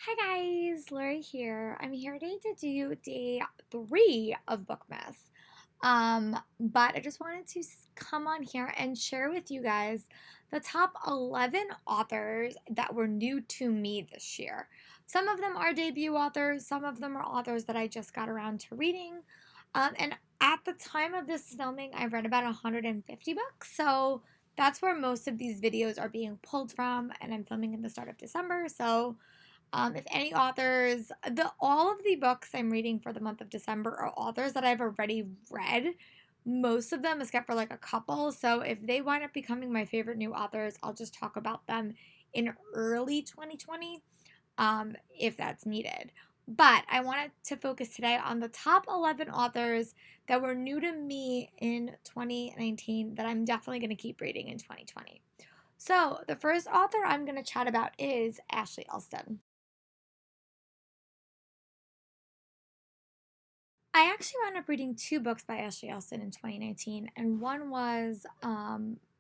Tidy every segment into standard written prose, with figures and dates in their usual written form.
Hi guys, Lori here. I'm here today to do day 3 of BookMas. But I just wanted to come on here and share with you guys the top 11 authors that were new to me this year. Some of them are debut authors, some of them are authors that I just got around to reading. And at the time of this filming, I've read about 150 books, so that's where most of these videos are being pulled from, and I'm filming in the start of December, so if any authors, all of the books I'm reading for the month of December are authors that I've already read, most of them, except for like a couple. So if they wind up becoming my favorite new authors, I'll just talk about them in early 2020, if that's needed. But I wanted to focus today on the top 11 authors that were new to me in 2019 that I'm definitely going to keep reading in 2020. So the first author I'm going to chat about is Ashley Elston. I actually wound up reading two books by Ashley Elston in 2019, and one was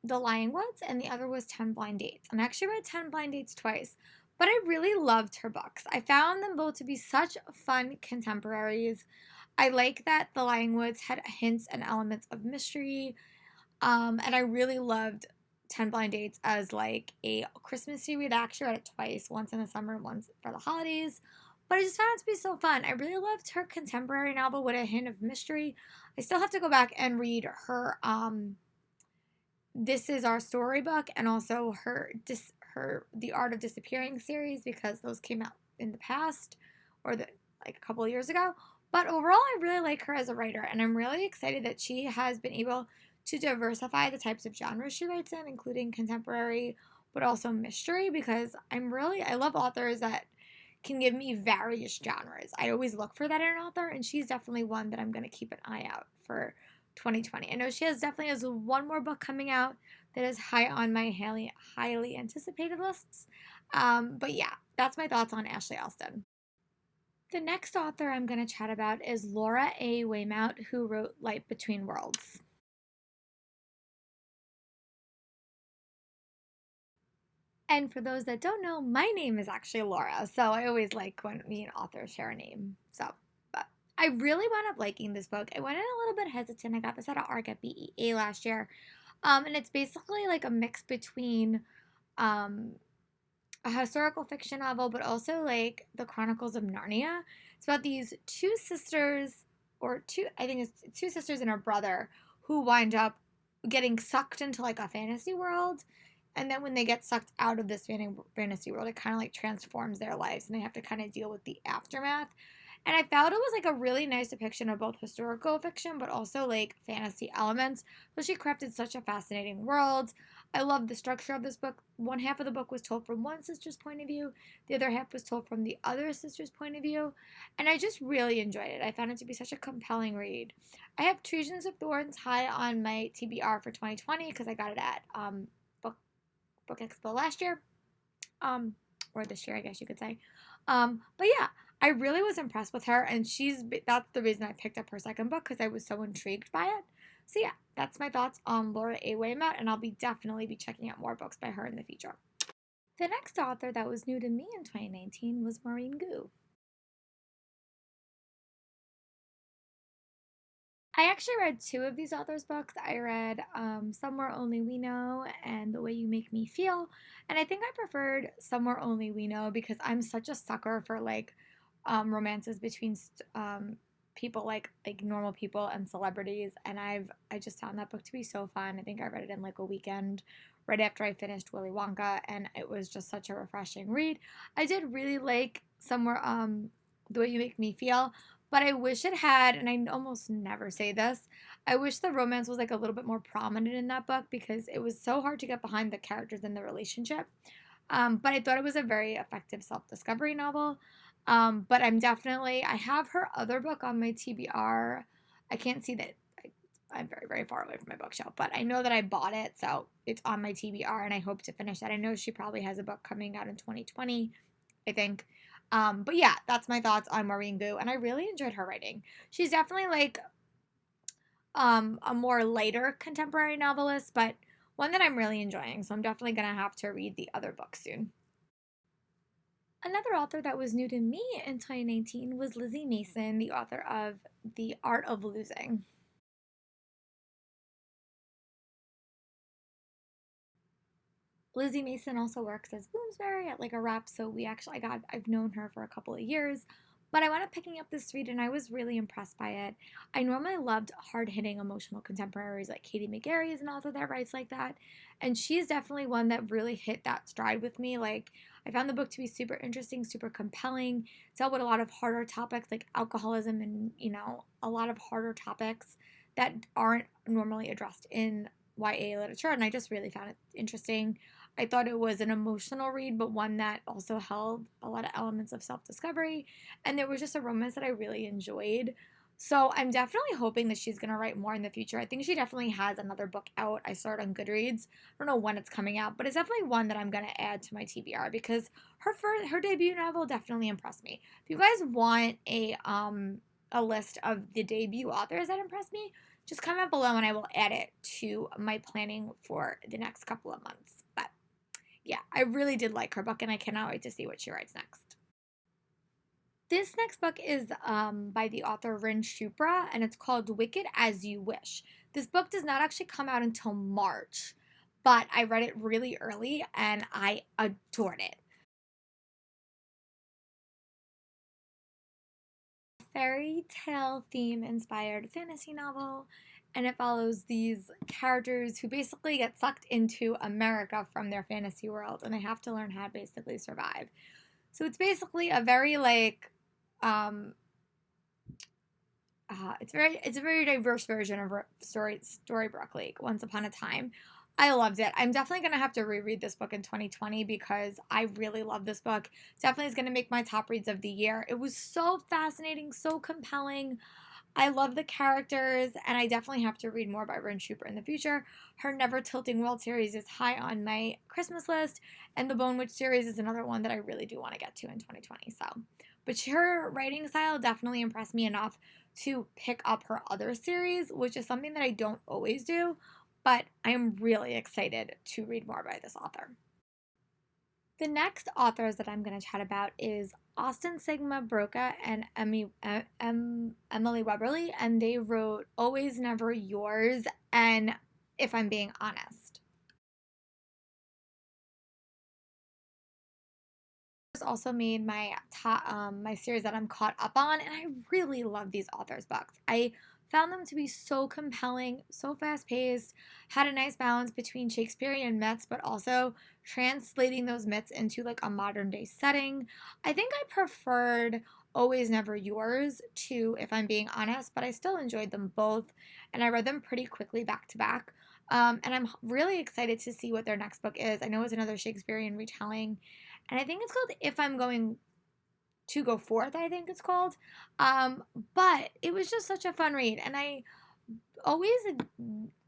The Lying Woods, and the other was 10 Blind Dates. And I actually read 10 Blind Dates twice, but I really loved her books. I found them both to be such fun contemporaries. I like that The Lying Woods had hints and elements of mystery, and I really loved 10 Blind Dates as like a Christmas read. I actually read it twice, once in the summer and once for the holidays. But I just found it to be so fun. I really loved her contemporary novel with a hint of mystery. I still have to go back and read her This Is Our Storybook and also her The Art of Disappearing series, because those came out in the past, or like a couple of years ago. But overall, I really like her as a writer, and I'm really excited that she has been able to diversify the types of genres she writes in, including contemporary, but also mystery, because I love authors that can give me various genres. I always look for that in an author, and she's definitely one that I'm going to keep an eye out for 2020. I know she definitely has one more book coming out that is high on my highly anticipated lists. But yeah, that's my thoughts on Ashley Elston. The next author I'm going to chat about is Laura A. Weymouth, who wrote Light Between Worlds. And for those that don't know, my name is actually Laura, so I always like when me and authors share a name. But I really wound up liking this book. I went in a little bit hesitant. I got this at an ARC at BEA last year, and it's basically like a mix between um, a historical fiction novel, but also like the Chronicles of Narnia. It's about these two sisters, I think it's two sisters and a brother, who wind up getting sucked into like a fantasy world. And then when they get sucked out of this fantasy world, it kind of like transforms their lives, and they have to kind of deal with the aftermath. And I felt it was like a really nice depiction of both historical fiction, but also like fantasy elements. So she crafted such a fascinating world. I love the structure of this book. One half of the book was told from one sister's point of view, the other half was told from the other sister's point of view, and I just really enjoyed it. I found it to be such a compelling read. I have Treasons of Thorns high on my TBR for 2020 because I got it at Book Expo last year, or this year, I guess you could say. But yeah, I really was impressed with her, and that's the reason I picked up her second book, because I was so intrigued by it. So yeah, that's my thoughts on Laura A. Weymouth, and I'll definitely be checking out more books by her in the future. The next author that was new to me in 2019 was Maureen Goo. I actually read two of these authors' books. I read Somewhere Only We Know and The Way You Make Me Feel. And I think I preferred Somewhere Only We Know because I'm such a sucker for like romances between people like normal people and celebrities. And I just found that book to be so fun. I think I read it in like a weekend right after I finished Willy Wonka, and it was just such a refreshing read. I did really like The Way You Make Me Feel. But I wish it had, and I almost never say this, I wish the romance was like a little bit more prominent in that book, because it was so hard to get behind the characters in the relationship. But I thought it was a very effective self-discovery novel. But I have her other book on my TBR. I can't see that. I'm very, very far away from my bookshelf, but I know that I bought it, so it's on my TBR, and I hope to finish that. I know she probably has a book coming out in 2020, I think. But yeah, that's my thoughts on Maureen Goo, and I really enjoyed her writing. She's definitely like a more lighter contemporary novelist, but one that I'm really enjoying, so I'm definitely gonna have to read the other book soon. Another author that was new to me in 2019 was Lizzie Neeson, the author of The Art of Losing. Lizzie Neeson also works as Bloomsbury at like a rep, so I've known her for a couple of years. But I wound up picking up this read and I was really impressed by it. I normally loved hard hitting emotional contemporaries like Katie McGarry is an author that writes like that. And she's definitely one that really hit that stride with me. Like, I found the book to be super interesting, super compelling. It's dealt with a lot of harder topics like alcoholism and, a lot of harder topics that aren't normally addressed in YA literature. And I just really found it interesting. I thought it was an emotional read, but one that also held a lot of elements of self discovery. And there was just a romance that I really enjoyed. So I'm definitely hoping that she's going to write more in the future. I think she definitely has another book out. I saw it on Goodreads. I don't know when it's coming out, but it's definitely one that I'm going to add to my TBR because her debut novel definitely impressed me. If you guys want a list of the debut authors that impressed me, just comment below and I will add it to my planning for the next couple of months. But yeah, I really did like her book and I cannot wait to see what she writes next. This next book is by the author Rin Supra and it's called Wicked as You Wish. This book does not actually come out until March, but I read it really early and I adored it. Fairy tale theme inspired fantasy novel, and it follows these characters who basically get sucked into America from their fantasy world and they have to learn how to basically survive. So it's basically a very like it's a very diverse version of Storybrooke League Once Upon a Time. I loved it. I'm definitely going to have to reread this book in 2020 because I really love this book. Definitely is going to make my top reads of the year. It was so fascinating, so compelling. I love the characters, and I definitely have to read more by Rin Supra in the future. Her Never Tilting World series is high on my Christmas list, and the Bone Witch series is another one that I really do want to get to in 2020. But her writing style definitely impressed me enough to pick up her other series, which is something that I don't always do, but I am really excited to read more by this author. The next authors that I'm going to chat about is Austin Sigma Broca and Emily Weberly, and they wrote Always Never Yours and If I'm Being Honest. Also made my my series that I'm caught up on, and I really love these authors' books. I found them to be so compelling, so fast-paced, had a nice balance between Shakespearean myths, but also translating those myths into like a modern-day setting. I think I preferred Always Never Yours to If I'm Being Honest, but I still enjoyed them both, and I read them pretty quickly back to back. And I'm really excited to see what their next book is. I know it's another Shakespearean retelling, and I think it's called If I'm Going to Go Forth, I think it's called. But it was just such a fun read, and I always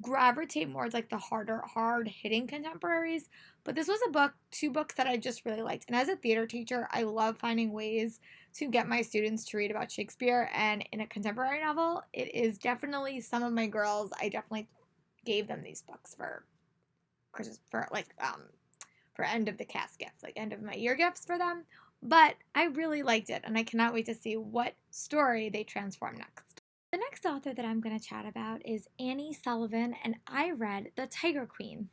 gravitate more towards like the hard hitting contemporaries. But this was two books that I just really liked. And as a theater teacher, I love finding ways to get my students to read about Shakespeare. And in a contemporary novel, it is definitely some of my girls. I definitely gave them these books for Christmas, for end of the cast gifts, like end of my year gifts for them. But I really liked it, and I cannot wait to see what story they transform next. The next author that I'm going to chat about is Annie Sullivan, and I read The Tiger Queen.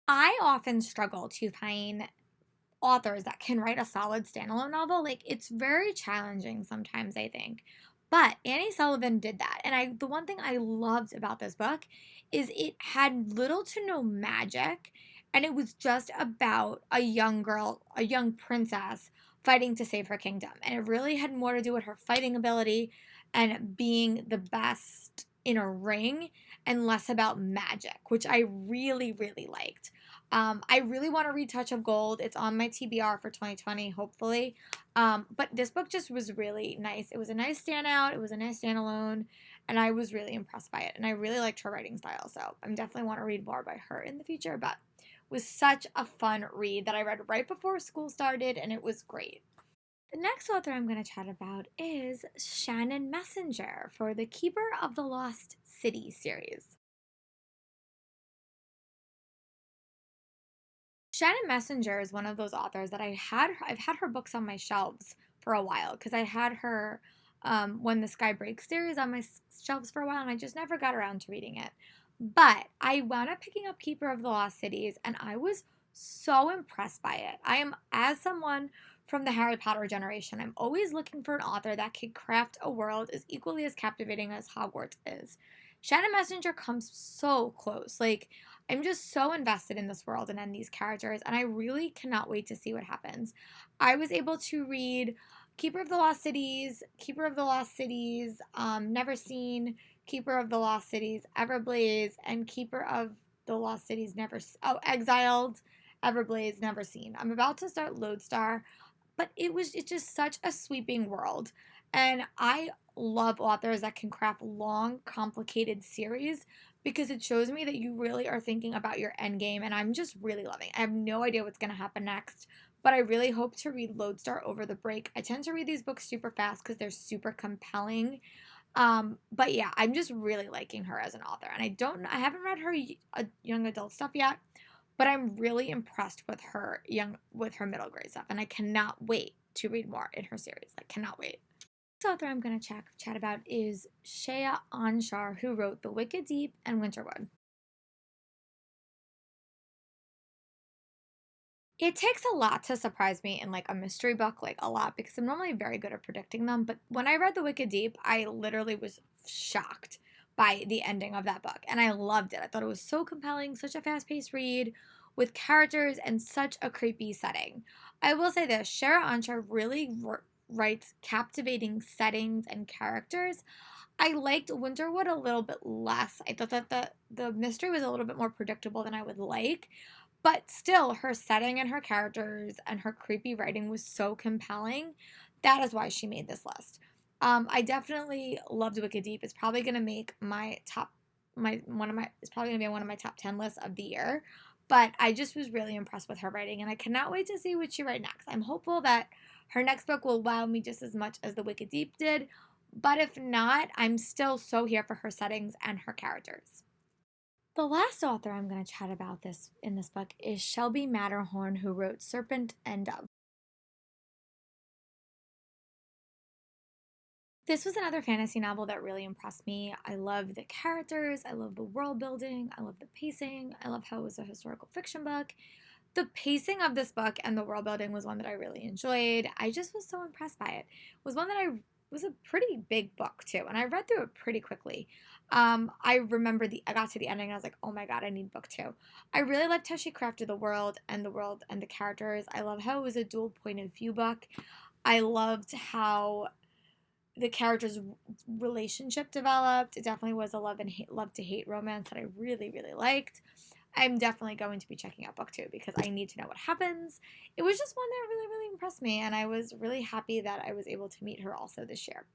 I often struggle to find authors that can write a solid standalone novel. Like, it's very challenging sometimes, I think. But Annie Sullivan did that. And the one thing I loved about this book is it had little to no magic, and it was just about a young girl, a young princess fighting to save her kingdom. And it really had more to do with her fighting ability and being the best in a ring and less about magic, which I really, really liked. I really want to read Touch of Gold. It's on my TBR for 2020, hopefully. But this book just was really nice. It was a nice standout. It was a nice standalone. And I was really impressed by it. And I really liked her writing style. So I definitely want to read more by her in the future. But it was such a fun read that I read right before school started. And it was great. The next author I'm going to chat about is Shannon Messenger for the Keeper of the Lost City series. Shannon Messenger is one of those authors that I've had her books on my shelves for a while because I had her When the Sky Breaks series on my shelves for a while and I just never got around to reading it. But I wound up picking up Keeper of the Lost Cities and I was so impressed by it. I am, as someone from the Harry Potter generation, I'm always looking for an author that can craft a world as equally as captivating as Hogwarts is. Shannon Messenger comes so close. Like, I'm just so invested in this world and in these characters, and I really cannot wait to see what happens. I was able to read Keeper of the Lost Cities, Never Seen, Keeper of the Lost Cities, Everblaze, and Keeper of the Lost Cities, Exiled, Everblaze, Never Seen. I'm about to start Lodestar, but it's just such a sweeping world, and I love authors that can craft long, complicated series because it shows me that you really are thinking about your end game, and I'm just really loving it. I have no idea what's going to happen next, but I really hope to read Lodestar over the break. I tend to read these books super fast because they're super compelling. But yeah, I'm just really liking her as an author, and I haven't read her young adult stuff yet, but I'm really impressed with her middle grade stuff, and I cannot wait to read more in her series. I cannot wait. The author I'm going to chat about is Shea Anshar, who wrote The Wicked Deep and Winterwood. It takes a lot to surprise me in like a mystery book, like a lot, because I'm normally very good at predicting them. But when I read The Wicked Deep, I literally was shocked by the ending of that book, and I loved it. I thought it was so compelling, such a fast-paced read with characters and such a creepy setting. I will say this, Shara Anshar really writes captivating settings and characters. I liked Winterwood a little bit less. I thought that the mystery was a little bit more predictable than I would like. But still, her setting and her characters and her creepy writing was so compelling. That is why she made this list. I definitely loved Wicked Deep. It's probably gonna make my top it's probably gonna be on one of my top 10 lists of the year. But I just was really impressed with her writing, and I cannot wait to see what she writes next. I'm hopeful that her next book will wow me just as much as The Wicked Deep did. But if not, I'm still so here for her settings and her characters. The last author I'm going to chat about in this book is Shelby Matterhorn, who wrote Serpent End. This was another fantasy novel that really impressed me. I love the characters, I love the world building, I love the pacing, I love how it was a historical fiction book. The pacing of this book and the world building was one that I really enjoyed. I just was so impressed by it. It was one that I was a pretty big book too, and I read through it pretty quickly. I remember I got to the ending and I was like, oh my god, I need book two. I really liked how she crafted the world and the characters. I love how it was a dual point of view book. I loved how the characters' relationship developed. It definitely was a love to hate romance that I really, really liked. I'm definitely going to be checking out book two because I need to know what happens. It was just one that really, really impressed me, and I was really happy that I was able to meet her also this year.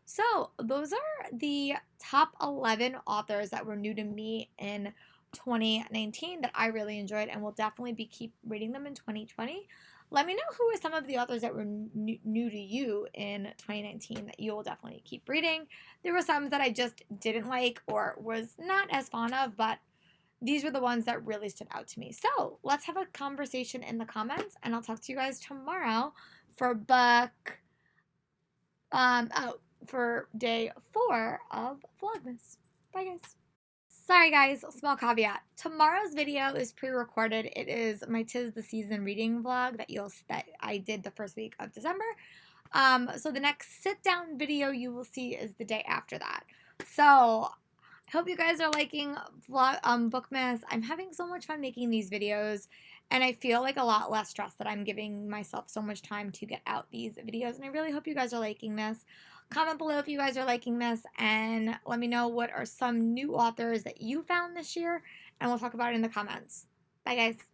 So, those are the top 11 authors that were new to me in 2019 that I really enjoyed and will definitely keep reading them in 2020. Let me know who are some of the authors that were new to you in 2019 that you will definitely keep reading. There were some that I just didn't like or was not as fond of, but these were the ones that really stood out to me. So let's have a conversation in the comments, and I'll talk to you guys tomorrow for for day 4 of Vlogmas. Bye, guys. Sorry, guys, small caveat. Tomorrow's video is pre-recorded. It is my 'Tis the Season reading vlog that I did the first week of December. So the next sit-down video you will see is the day after that. So I hope you guys are liking BookMas. I'm having so much fun making these videos, and I feel like a lot less stressed that I'm giving myself so much time to get out these videos, and I really hope you guys are liking this. Comment below if you guys are liking this, and let me know what are some new authors that you found this year, and we'll talk about it in the comments. Bye, guys.